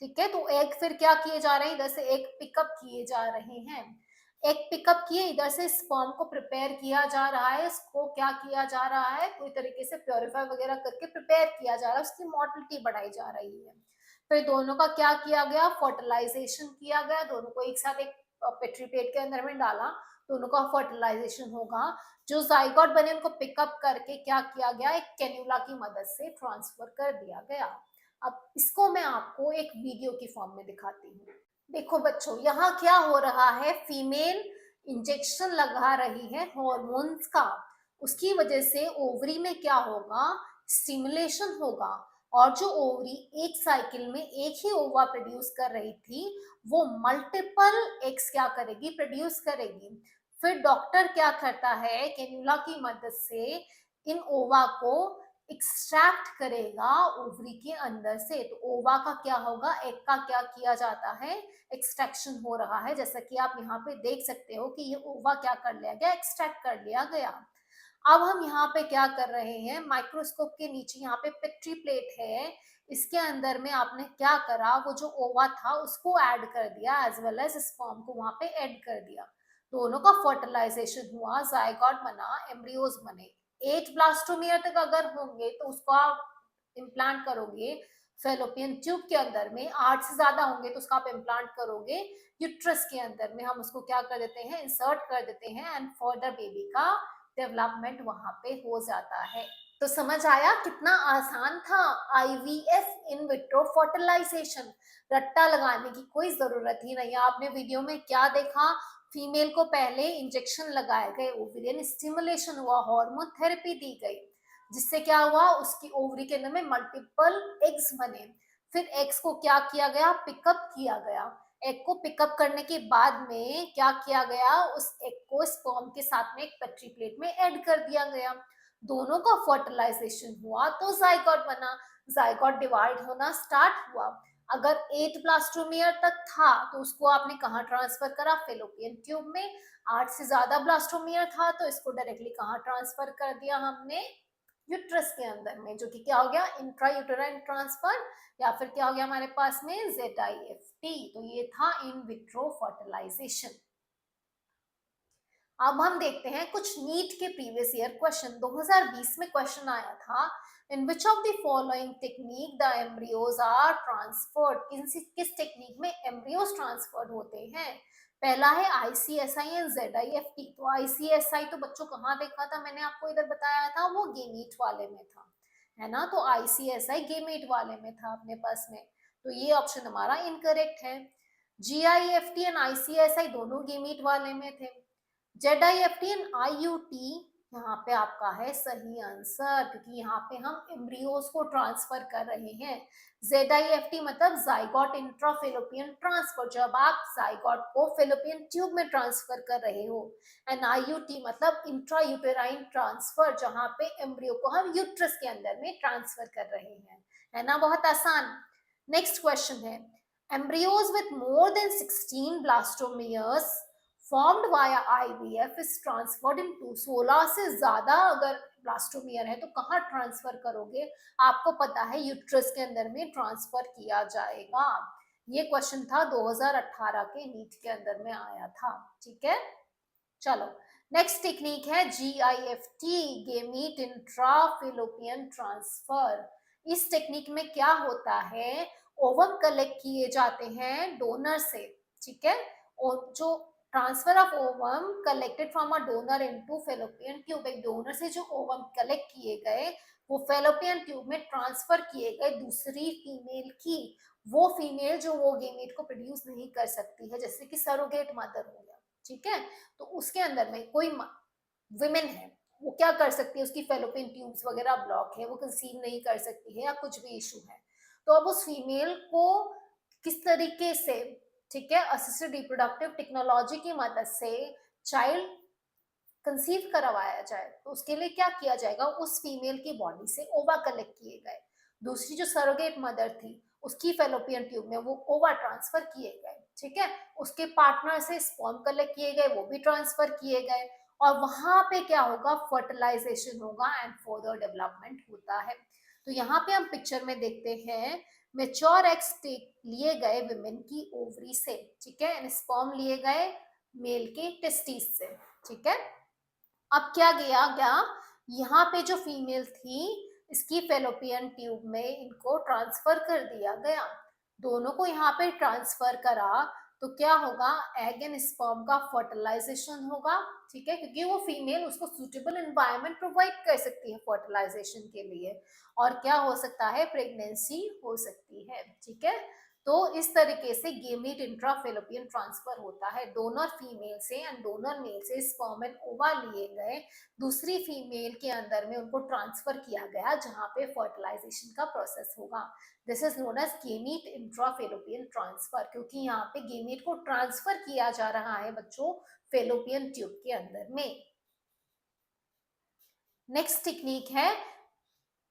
[SPEAKER 1] ठीक है। तो एग फिर क्या किए जा रहे हैं, इधर से एग पिकअप किए जा रहे हैं, एग पिकअप किए, इधर से स्पर्म को प्रिपेयर किया जा रहा है, इसको क्या किया जा रहा है, कोई तरीके से प्योरीफाई वगैरह करके प्रिपेयर किया जा रहा है, उसकी मोटिलिटी बढ़ाई जा रही है। फिर दोनों का क्या किया गया, फर्टिलाइजेशन किया गया, दोनों को एक साथ एक पेट्री प्लेट के अंदर में डाला, दोनों का फर्टिलाइजेशन होगा, जो जाइगोट बने उनको पिकअप करके क्या किया गया, एक कैन्यूला की मदद से ट्रांसफर कर दिया गया। अब इसको मैं आपको एक वीडियो की फॉर्म में दिखाती हूँ। देखो बच्चों, यहाँ क्या हो रहा है, फीमेल इंजेक्शन लगा रही है हॉर्मोन्स का, उसकी वजह से ओवरी में क्या होगा, स्टिमुलेशन होगा, और जो ओवरी एक साइकिल में एक ही ओवा प्रोड्यूस कर रही थी वो मल्टीपल एग्स क्या करेगी, प्रोड्यूस करेगी। फिर डॉक्टर क्या करता है, कैन्यूला की मदद से इन ओवा को एक्सट्रैक्ट करेगा ओवरी के अंदर से, तो ओवा का क्या होगा, एग का क्या किया जाता है, एक्सट्रैक्शन हो रहा है, जैसा कि आप यहाँ पे देख सकते हो कि ये ओवा क्या कर लिया गया, एक्सट्रैक्ट कर लिया गया। अब हम यहाँ पे क्या कर रहे हैं, माइक्रोस्कोप के नीचे यहाँ पे पेट्री प्लेट है, इसके अंदर में आपने क्या करा, वो जो ओवा था उसको ऐड कर दिया, एज वेल एज स्पर्म को वहां पे ऐड कर दिया, दोनों का फर्टिलाइजेशन हुआ, जायगोट बना, एम्ब्रियोज बने, 8 ब्लास्टोमियर तक अगर होंगे तो उसको आप इम्प्लांट करोगे फेलोपियन ट्यूब के अंदर में, 8 से ज्यादा होंगे तो उसका आप इम्प्लांट करोगे यूट्रस के अंदर में, हम उसको क्या कर देते हैं, इंसर्ट कर देते हैं, एंड फर्दर बेबी का डेवलपमेंट वहां पे हो जाता है। तो समझ आया कितना आसान था आईवीएफ, इन विट्रो फर्टिलाइजेशन, रट्टा लगाने की कोई जरूरत ही नहीं। आपने वीडियो में क्या देखा, फीमेल को पहले इंजेक्शन लगाए गए, ओवेरियन स्टिमुलेशन हुआ, हार्मोन थेरेपी दी गई, जिससे क्या हुआ, उसकी ओवरी के अंदर में मल्टीपल एग्स बने, फिर एग्स को क्या किया गया, पिकअप किया गया, एग को पिकअप करने के बाद में क्या किया गया, उस एग को स्पर्म के साथ में एक पेट्री प्लेट में ऐड कर दिया गया, दोनों का फर्टिलाइजेशन हुआ तो जाइगोट बना, जाइगोट डिवाइड होना स्टार्ट हुआ। अगर 8 ब्लास्टोमियर तक था तो उसको आपने कहाँ ट्रांसफर करा, फेलोपियन ट्यूब में, 8 से ज्यादा ब्लास्टोमियर था तो इसको डायरेक्टली कहाँ ट्रांसफर कर दिया हमने, यूट्रस के अंदर में, जो कि क्या हो गया, इंट्रा यूटेराइन ट्रांसफर, या फिर क्या हो गया हमारे पास में ZIFT। तो ये था इन विट्रो फर्टिलाइजेशन। अब हम देखते हैं कुछ नीट के प्रीवियस ईयर क्वेश्चन, 2020 में क्वेश्चन आया था, in which of the following technique the embryos are transferred, किस टेक्निक में एम्ब्रियोज ट्रांसफर्ड होते हैं। पहला है ICSI एंड ZIFT। तो ICSI तो बच्चों कहाँ देखा था, मैंने आपको इधर बताया था, वो गेमीट वाले में था, है ना, तो ICSI गेमीट वाले में था अपने पास में, तो ये ऑप्शन हमारा इनकरेक्ट है। GIFT एंड ICSI दोनों गेमीट वाले में थे। ZIFT एंड IUT यहाँ पे आपका है सही आंसर, क्योंकि यहाँ पे हम एम्ब्रियोज को ट्रांसफर कर रहे हैं। ZIFT मतलब जाइगोट इंट्राफेलोपियन ट्रांसफर, जब आप जाइगोट को फेलोपियन ट्यूब में ट्रांसफर कर रहे हो, एंड IUT मतलब इंट्रा यूटेराइन ट्रांसफर, जहाँ पे एम्ब्रियो को हम यूट्रस के अंदर में ट्रांसफर कर रहे हैं, है ना, बहुत आसान। नेक्स्ट क्वेश्चन है, embryos with more than 16 blastomeres formed via IVF is transferred into, 16 से ज्यादा अगर ब्लास्टोमियर है तो कहाँ ट्रांसफर करोगे, आपको पता है यूट्रस के अंदर में ट्रांसफर किया जाएगा। ये क्वेश्चन था 2018 के नीट के अंदर में आया था, ठीक है। चलो नेक्स्ट टेक्निक है GIFT, गेमीट इंट्राफिलोपियन ट्रांसफर। इस टेक्निक में क्या होता है, ओवम कलेक्ट किए जाते हैं डोनर से, ठीक है, और जो transfer of ovum collected from a donor into fallopian tube, एक डोनर से जो ओवम कलेक्ट किए गए वो फेलोपियन ट्यूब में ट्रांसफर किए गए दूसरी फीमेल की, वो फीमेल जो वो गेमीट को प्रोड्यूस नहीं कर सकती है, जैसे कि सरोगेट मदर हो गया, ठीक है। तो उसके अंदर में कोई विमेन है, वो क्या कर सकती है, उसकी फेलोपियन ट्यूब्स वगैरह ब्लॉक है, वो कंसीव नहीं कर सकती है या कुछ भी इशू है। तो अब उस फीमेल को किस तरीके से, ठीक है, असिस्टेड रिप्रोडक्टिव टेक्नोलॉजी की मदद से चाइल्ड कंसीव करवाया जाए, तो उसके लिए क्या किया जाएगा, उस फीमेल की बॉडी से ओवा कलेक्ट किए गए, दूसरी जो सरोगेट मदर थी उसकी फेलोपियन ट्यूब में वो ओवा ट्रांसफर किए गए, ठीक है, उसके पार्टनर से स्पर्म कलेक्ट किए गए, वो भी ट्रांसफर किए गए, और वहां पे क्या होगा, फर्टिलाइजेशन होगा एंड फर्दर डेवलपमेंट होता है। तो यहाँ पे हम पिक्चर में देखते हैं मेच्योर एग्स लिए गए विमेन की ओवरी से, ठीक है, एंड स्पर्म लिए गए मेल के टेस्टिस से, ठीक है। अब क्या किया गया, यहाँ पे जो फीमेल थी इसकी फेलोपियन ट्यूब में इनको ट्रांसफर कर दिया गया, दोनों को यहाँ पे ट्रांसफर करा, तो क्या होगा, एग एंड स्पर्म का फर्टिलाइजेशन होगा, ठीक है, क्योंकि वो फीमेल उसको सूटेबल एनवायरनमेंट प्रोवाइड कर सकती है फर्टिलाइजेशन के लिए, और क्या हो सकता है, प्रेगनेंसी हो सकती है, ठीक है। तो इस तरीके से गेमीट इंट्राफेलोपियन ट्रांसफर होता है, डोनर फीमेल से एंड डोनर मेल से स्पर्म एंड ओवा लिए गए, दूसरी फीमेल के अंदर में उनको ट्रांसफर किया गया जहां पे फर्टिलाइजेशन का प्रोसेस होगा। This is known as gamete intrafallopian transfer, क्योंकि यहाँ पे गेमीट को ट्रांसफर किया जा रहा है बच्चों फेलोपियन ट्यूब के अंदर में। नेक्स्ट टेक्निक है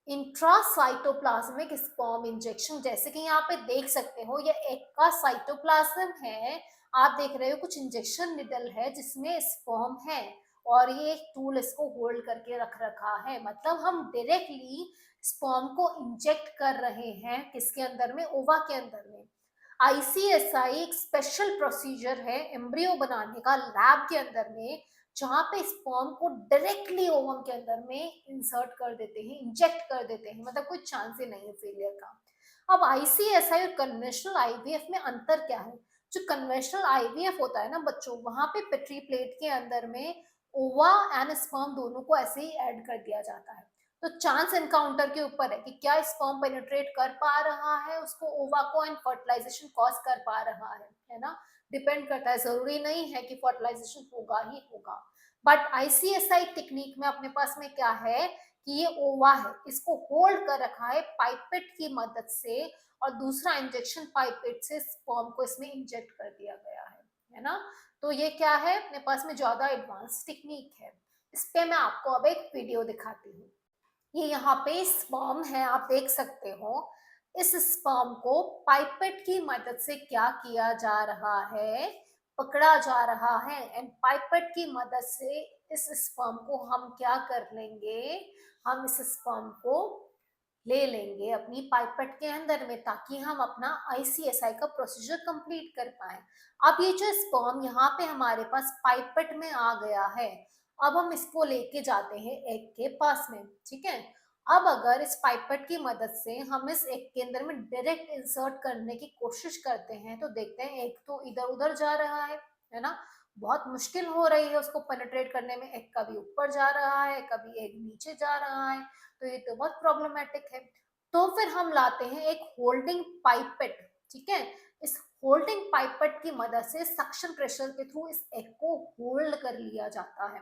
[SPEAKER 1] इंट्रासाइटोप्लाज्मिक स्पर्म इंजेक्शन। जैसे कि यहाँ पे देख सकते हो ये एक का साइटोप्लाज्म है, आप देख रहे हो कुछ इंजेक्शन निडल है जिसमें स्पर्म है, और ये एक टूल इसको होल्ड करके रख रखा है, मतलब हम डायरेक्टली स्पर्म को इंजेक्ट कर रहे हैं किसके अंदर में, ओवा के अंदर में। आईसीएसआई एक स्पेशल प्रोसीजर है एम्ब्रियो बनाने का लैब के अंदर में, जहां पे स्पर्म को डायरेक्टली ओवम के अंदर में इंसर्ट कर देते हैं, इंजेक्ट कर देते हैं, मतलब कोई चांस ही नहीं है फेलियर का। अब आईसीएसआई और कन्वेंशनल आईवीएफ में अंतर क्या है, जो कन्वेंशनल आईवीएफ होता है ना बच्चों, वहां पे पेट्री प्लेट के अंदर में ओवा एंड स्पर्म दोनों को ऐसे ही ऐड कर दिया जाता है, तो चांस एनकाउंटर के ऊपर है कि क्या स्पर्म पेनिट्रेट कर पा रहा है उसको ओवा को एंड फर्टिलाइजेशन कॉज कर पा रहा है ना, डिपेंड करता है, जरूरी नहीं है कि फर्टिलाइजेशन होगा ही होगा। बट आईसीएसआई टेक्निक में अपने पास में क्या है कि ये ओवा है, इसको होल्ड कर रखा है पाइपेट की मदद से, और दूसरा इंजेक्शन पाइपेट से स्पर्म को इसमें इंजेक्ट कर दिया गया है ना। तो ये क्या है, अपने पास में ज्यादा एडवांस टेक्निक है। इस पे मैं आपको अब एक वीडियो दिखाती हूँ। ये यहाँ पे स्पर्म है, आप देख सकते हो, इस स्पर्म को पाइपेट की मदद से क्या किया जा रहा है, पकड़ा जा रहा है, एंड पाइपेट की मदद से इस स्पर्म को हम क्या कर लेंगे, हम इस स्पर्म को ले लेंगे अपनी पाइपेट के अंदर में, ताकि हम अपना आईसीएसआई का प्रोसीजर कंप्लीट कर पाए। अब ये जो स्पर्म यहाँ पे हमारे पास पाइपेट में आ गया है, अब हम इसको लेके जाते हैं एग के पास में, ठीक है। अब अगर इस पाइपेट की मदद से हम इस एग के अंदर में डायरेक्ट इंसर्ट करने की कोशिश करते हैं, तो देखते हैं एग तो इधर उधर जा रहा है ना, बहुत मुश्किल हो रही है उसको पेनिट्रेट करने में, एग कभी ऊपर जा रहा है, कभी एग नीचे जा रहा है, तो ये तो बहुत प्रॉब्लमेटिक है। तो फिर हम लाते हैं एक होल्डिंग पाइपेट, ठीक है, इस होल्डिंग पाइपेट की मदद से सक्शन प्रेशर के थ्रू इस एग को होल्ड कर लिया जाता है।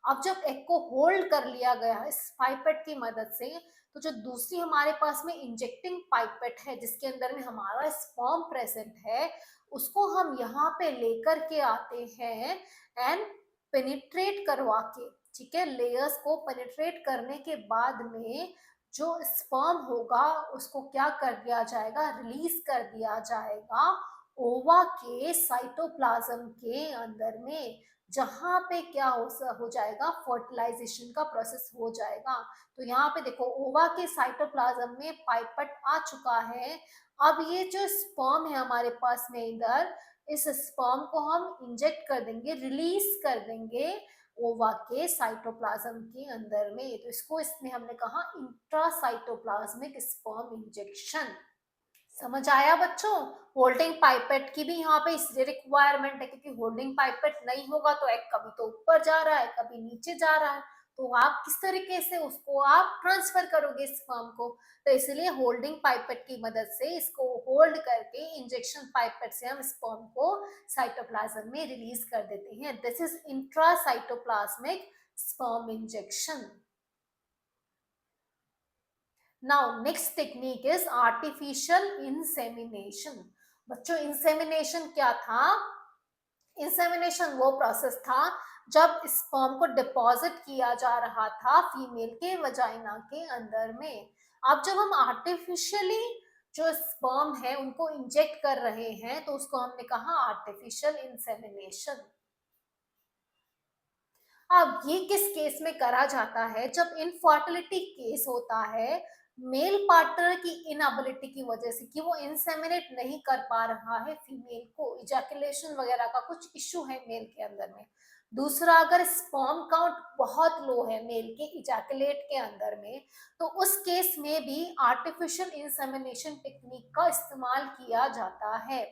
[SPEAKER 1] अब जब एग को होल्ड कर लिया गया इस पाइपेट की मदद से, तो जो दूसरी हमारे पास में इंजेक्टिंग पाइपेट है जिसके अंदर में हमारा स्पर्म प्रेजेंट है, उसको हम यहाँ पे लेकर के आते हैं एंड पेनिट्रेट करवा के, ठीक है, लेयर्स को पेनिट्रेट करने के बाद में जो स्पर्म होगा उसको क्या कर दिया जाएगा, रिलीज कर दिया जाएगा ओवा के साइटोप्लाज्म के अंदर में, जहां पे क्या हो जाएगा, फर्टिलाइजेशन का प्रोसेस हो जाएगा। तो यहाँ पे देखो ओवा के साइटोप्लाज्म में पाइपेट आ चुका है। अब ये जो स्पर्म है हमारे पास में इधर, इस स्पर्म को हम इंजेक्ट कर देंगे, रिलीज कर देंगे ओवा के साइटोप्लाज्म के अंदर में, तो इसको इसमें हमने कहा इंट्रासाइटोप्लाज्मिक स्पर्म इंजेक्शन। समझ आया बच्चों। होल्डिंग पाइपेट की भी यहाँ पे इसलिए रिक्वायरमेंट है क्योंकि होल्डिंग पाइपेट नहीं होगा तो एग कभी तो ऊपर जा रहा है, कभी नीचे जा रहा है, तो आप किस तरीके से उसको आप ट्रांसफर करोगे स्पर्म को। तो इसलिए होल्डिंग पाइपेट की मदद से इसको होल्ड करके इंजेक्शन पाइपेट से हम स्पर्म को साइटोप्लाज्म में रिलीज कर देते हैं। This is intracytoplasmic sperm injection. Now next technique is artificial insemination. बच्चों इंसेमिनेशन क्या था? इंसेमिनेशन वो प्रोसेस था जब स्पर्म को डिपॉजिट किया जा रहा था फीमेल के वजाइना के अंदर में। अब जब हम आर्टिफिशियली जो स्पर्म है उनको इंजेक्ट कर रहे हैं तो उसको हमने कहा आर्टिफिशियल इंसेमिनेशन। अब ये किस केस में करा जाता है? जब इनफर्टिलिटी केस होता है, मेल पार्टनर की इनएबिलिटी की वजह से कि वो इंसेमिनेट नहीं कर पा रहा है फीमेल को, इजैकुलेशन वगैरह का कुछ इश्यू है मेल के अंदर में। दूसरा, अगर स्पर्म काउंट बहुत लो है मेल के इजैकुलेट के अंदर में, तो उस केस में भी आर्टिफिशियल इंसेमिनेशन टेक्निक का इस्तेमाल किया जाता है।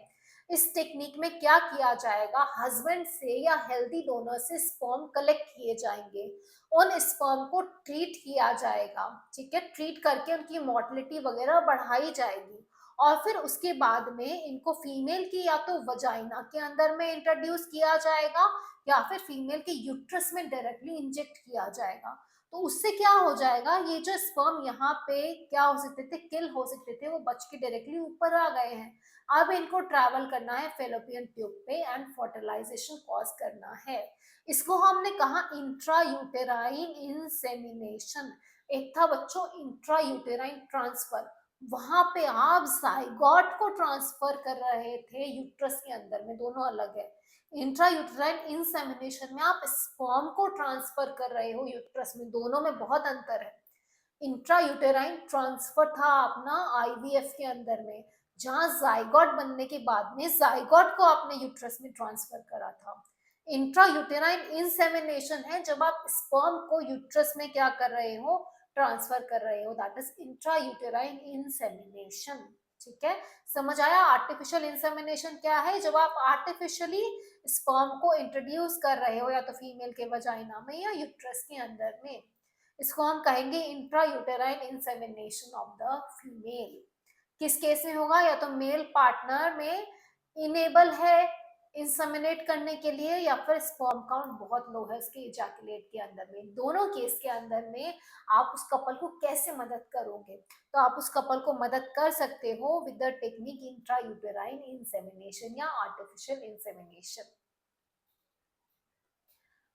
[SPEAKER 1] इस टेक्निक में क्या किया जाएगा? हस्बैंड से या हेल्दी डोनर से स्पर्म कलेक्ट किए जाएंगे, उन स्पर्म को ट्रीट किया जाएगा, ठीक है, ट्रीट करके उनकी मोर्टेलिटी वगैरह बढ़ाई जाएगी और फिर उसके बाद में इनको फीमेल की या तो वजाइना के अंदर में इंट्रोड्यूस किया जाएगा या फिर फीमेल के यूट्रस में डायरेक्टली इंजेक्ट किया जाएगा। तो उससे क्या हो जाएगा? ये जो स्पर्म यहाँ पे क्या हो सकते थे, किल हो सकते थे, वो बच के डायरेक्टली ऊपर आ गए हैं। अब इनको ट्रैवल करना है फेलोपियन ट्यूब पे एंड फर्टिलाइजेशन कॉज करना है। इसको हमने कहा इंट्रा यूटेराइन इंसेमिनेशन। एक था बच्चों इंट्रा यूटेराइन ट्रांसफर, वहां पे आप जाइगोट को ट्रांसफर कर रहे थे यूट्रस के अंदर में, दोनों अलग है। इंट्रा यूटेराइन इंसेमिनेशन में आप स्पर्म को ट्रांसफर कर रहे हो यूट्रस में, दोनों में बहुत अंतर है। इंट्रा यूटेराइन ट्रांसफर था अपना आईवीएफ के अंदर में, जहां जाइगोट बनने के बाद में जाइगोट को आपने यूट्रस में ट्रांसफर करा था। इंट्रा यूटेराइन इंसेमिनेशन है जब आप स्पर्म को यूट्रस में क्या कर रहे हो, ट्रांसफर कर रहे हो, that is intra uterine insemination. ठीक है, समझ आया? आर्टिफिशियल इंसेमिनेशन क्या है? जब आप आर्टिफिशियली स्पर्म को इंट्रोड्यूस कर रहे हो या तो फीमेल के वजाइना में या यूट्रस के अंदर में, इसको हम कहेंगे intra uterine insemination of the female. किस केस में होगा? या तो मेल पार्टनर में इनेबल है इंसेमिनेट करने के लिए या फिर स्पर्म काउंट बहुत लो है उसके इजैकुलेट के अंदर में। दोनों केस के अंदर में आप उस कपल को कैसे मदद करोगे? तो आप उस कपल को मदद कर सकते हो with the technique intrauterine insemination या आर्टिफिशियल इंसेमिनेशन।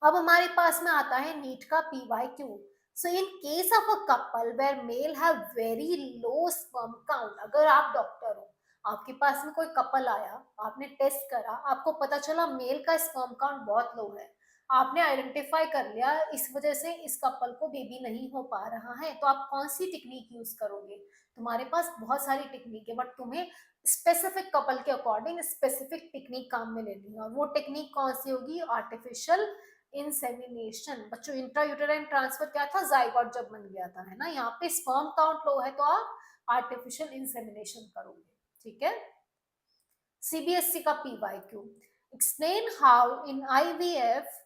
[SPEAKER 1] अब हमारे पास में आता है नीट का PYQ। So in case of a couple where male have very low sperm count, अगर आप डॉक्टर हो, आपके पास में कोई कपल आया, आपने टेस्ट करा, आपको पता चला मेल का स्पर्म काउंट बहुत लो है, आपने आइडेंटिफाई कर लिया इस वजह से इस कपल को बेबी नहीं हो पा रहा है, तो आप कौन सी टेक्निक यूज करोगे? तुम्हारे पास बहुत सारी टेक्निक है, बट तुम्हें स्पेसिफिक कपल के अकॉर्डिंग स्पेसिफिक टेक्निक काम में लेनी है, और वो टेक्निक कौन सी होगी? Artificial insemination. बच्चों इंट्रायूटेराइन ट्रांसफर क्या था? जाइगोट जब बन गया था, है ना। यहाँ पे स्पर्म काउंट लो है तो आप आर्टिफिशियल इंसेमिनेशन करोगे, ठीक है। सीबीएसई का PYQ, explain how in IVF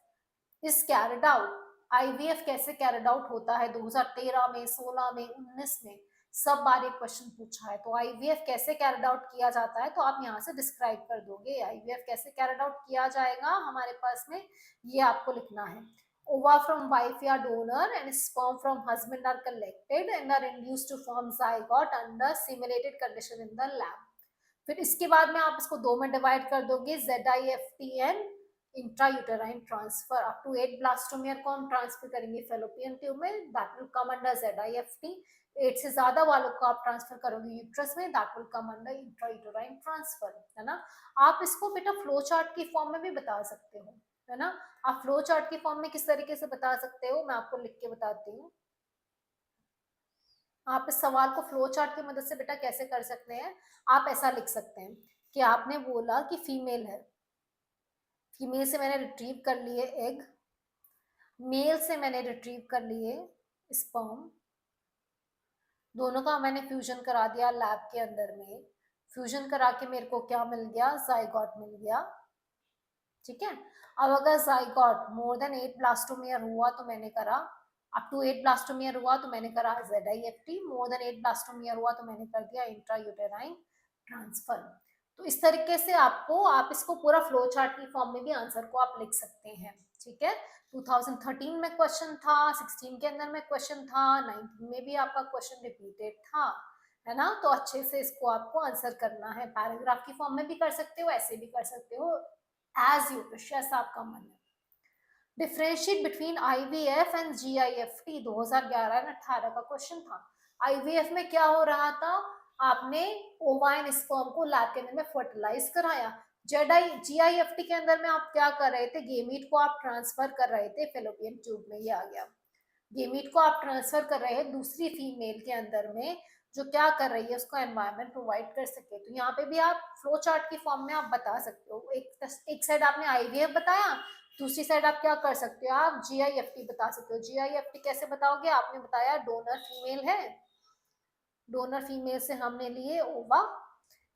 [SPEAKER 1] is carried out. IVF कैसे कैरिड आउट होता है? 2013 में, 16 में, 19 में सब बार क्वेश्चन पूछा है। तो आईवीएफ कैसे कैरिड आउट किया जाता है, तो आप यहाँ से डिस्क्राइब कर दोगे आईवीएफ कैसे कैरिड आउट किया जाएगा। हमारे पास में ये आपको लिखना है, ova from wife या donor and sperm from husband are collected and are induced to form zygote under simulated condition in the lab। फिर इसके बाद में आप इसको दो में डिवाइड कर दोगे, ZIFT intrauterine transfer up to 8 blastomere को हम ट्रांसफर करेंगे फेलोपियन ट्यूब में, that will come under ZIFT। 8 से ज्यादा वालों को आप ट्रांसफर करोगे यूट्रस में, that will come under intrauterine transfer, है ना। आप इसको बेटा फ्लो चार्ट की फॉर्म में भी बता सकते हो, है ना। आप फ्लो चार्ट की फॉर्म में किस तरीके से बता सकते हो, मैं आपको लिख के बताती हूँ। आप इस सवाल को फ्लो चार्ट की मदद से बेटा कैसे कर सकते हैं? आप ऐसा लिख सकते हैं कि आपने बोला कि फीमेल है, फीमेल से मैंने रिट्रीव कर लिए एग, मेल से मैंने रिट्रीव कर लिए स्पर्म, दोनों का मैंने फ्यूजन करा दिया लैब के अंदर में। फ्यूजन करा के मेरे को क्या मिल गया? जाइगोट मिल गया, ठीक है। अब अगर जाइगोट मोर देन 8 ब्लास्टोमियर हुआ तो मैंने करा अप टू 8 ब्लास्टोमियर हुआ तो मैंने करा ZIFT, मोर देन 8 ब्लास्टोमियर हुआ तो मैंने कर दिया इंट्रायूटेराइन ट्रांसफर। तो इस तरीके से आप इसको पूरा फ्लो चार्ट की फॉर्म में भी आंसर को आप लिख सकते हैं। ठीक है, 2013 में क्वेश्चन था, 16 के अंदर में क्वेश्चन था, 19 में भी आपका क्वेश्चन रिपीटेड था, है ना। तो अच्छे से इसको आपको आंसर करना है, पैराग्राफ की फॉर्म में भी कर सकते हो, ऐसे भी कर सकते हो, एज यू विश, ऐसा आपका मन है। Differentiate between IVF and GIFT 2011 और 18 का क्वेश्चन था। IVF में क्या हो रहा था, आपने ओवाइन स्पर्म को लैब के अंदर में फर्टिलाइज कराया। GIFT के अंदर में आप क्या कर रहे थे, गेमीट को आप ट्रांसफर कर रहे थे फेलोपियन ट्यूब में, ये आ गया। गेमीट को आप ट्रांसफर कर रहे हैं दूसरी फीमेल के अंदर में, जो क्या कर रही है उसको एनवायरनमेंट प्रोवाइड कर सके। तो यहाँ पे भी आप फ्लो चार्ट की फॉर्म में आप बता सकते हो, एक साइड आपने IVF बताया, दूसरी साइड आप क्या कर सकते हो, आप GIFT बता सकते हो। GIFT कैसे बताओगे, आपने बताया डोनर फीमेल है, डोनर फीमेल से हमने लिए ओवा,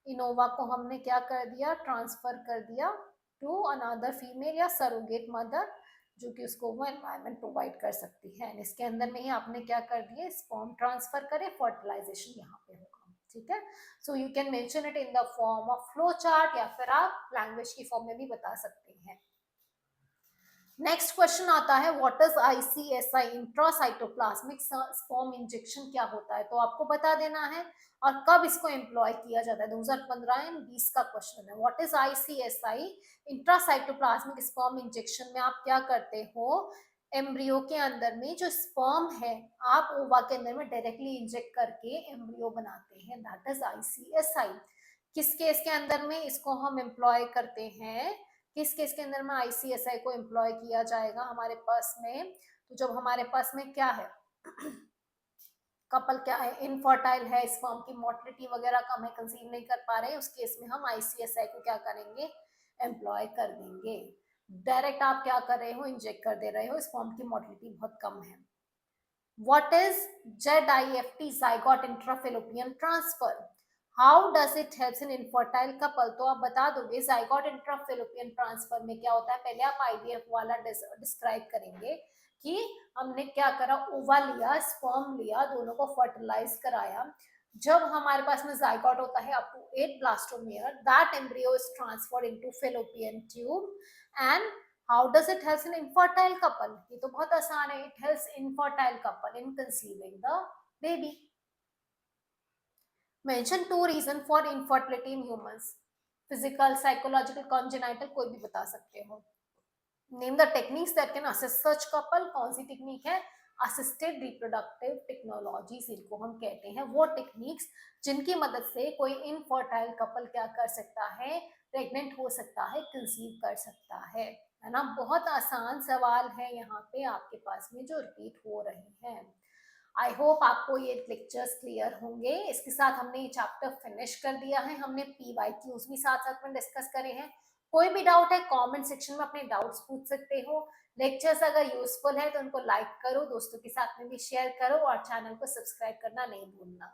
[SPEAKER 1] इन ओवा को हमने क्या कर दिया, ट्रांसफर कर दिया टू अनदर फीमेल या सरोगेट मदर, जो कि उसको वो एनवायरनमेंट प्रोवाइड कर सकती है। इसके अंदर में ही आपने क्या कर दिए, स्पर्म ट्रांसफर करे, फर्टिलाइजेशन यहाँ पे होगा। ठीक है, so you can mention it in the form of flow chart, या फिर आप लैंग्वेज की फॉर्म में भी बता सकते हैं। नेक्स्ट क्वेश्चन आता है, what is ICSI, intracytoplasmic sperm injection क्या होता है। तो आपको बता देना है और कब इसको एम्प्लॉय किया जाता है, 2015 एंड 20 का क्वेश्चन है। What is ICSI, intracytoplasmic sperm injection में आप क्या करते हो, एम्ब्रियो के अंदर में जो स्पर्म है आप ओवा के अंदर में डायरेक्टली इंजेक्ट करके एम्ब्रियो बनाते हैं, दैट इज ICSI। किस केस के अंदर में इसको हम एम्प्लॉय करते हैं, किस केस के अंदर में ICSI को एम्प्लॉय किया जाएगा हमारे पास में, तो जब हमारे पास में क्या है, कपल क्या है, इनफर्टाइल है, स्पर्म की मोटिलिटी वगैरह कम है, कंसीव नहीं कर पा रहे हैं, उस केस में हम ICSI को क्या करेंगे, एम्प्लॉय कर देंगे। डायरेक्ट आप क्या कर रहे हो, इंजेक्ट कर दे रहे हो, स्पर्म की मोटिलिटी बहुत कम है। What is ZIFT, zygote intrafallopian transfer? How does it helps in infertile couple? तो आप बता दोगे zygote intrafallopian transfer में क्या होता है। पहले आप IVF वाला डिस्क्राइब करेंगे कि हमने क्या करा, ओवा लिया, स्पर्म लिया, दोनों को फर्टिलाइज कराया। जब हमारे पास में जाइगोट होता है up to 8 blastomere, that embryo is transferred into fallopian tube and how does it help in infertile couple, ये तो बहुत आसान है, it helps infertile couple in conceiving the baby. Mention 2 reason for infertility in humans, physical, psychological, congenital, कोई भी बता सकते हो। Name the techniques that can assist such couple, कौन सी टेक्निक है, असिस्टेड रिप्रोडक्टिव टेक्नोलॉजीज इनको हम कहते हैं, वो टेक्निक्स जिनकी मदद से कोई इनफर्टाइल कपल क्या कर सकता है, प्रेग्नेंट हो सकता है, कंसीव कर सकता है ना। बहुत आसान सवाल है यहाँ पे आपके पास में जो रिपीट हो रहे हैं। आई होप आपको ये लेक्चर्स क्लियर होंगे। इसके साथ हमने ये चैप्टर फिनिश कर दिया है, हमने PYQs भी साथ साथ में डिस्कस करे हैं। कोई भी डाउट है कमेंट सेक्शन में अपने डाउट्स पूछ सकते हो। लेक्चर्स अगर यूजफुल है तो उनको लाइक करो, दोस्तों के साथ में भी शेयर करो और चैनल को सब्सक्राइब करना नहीं भूलना।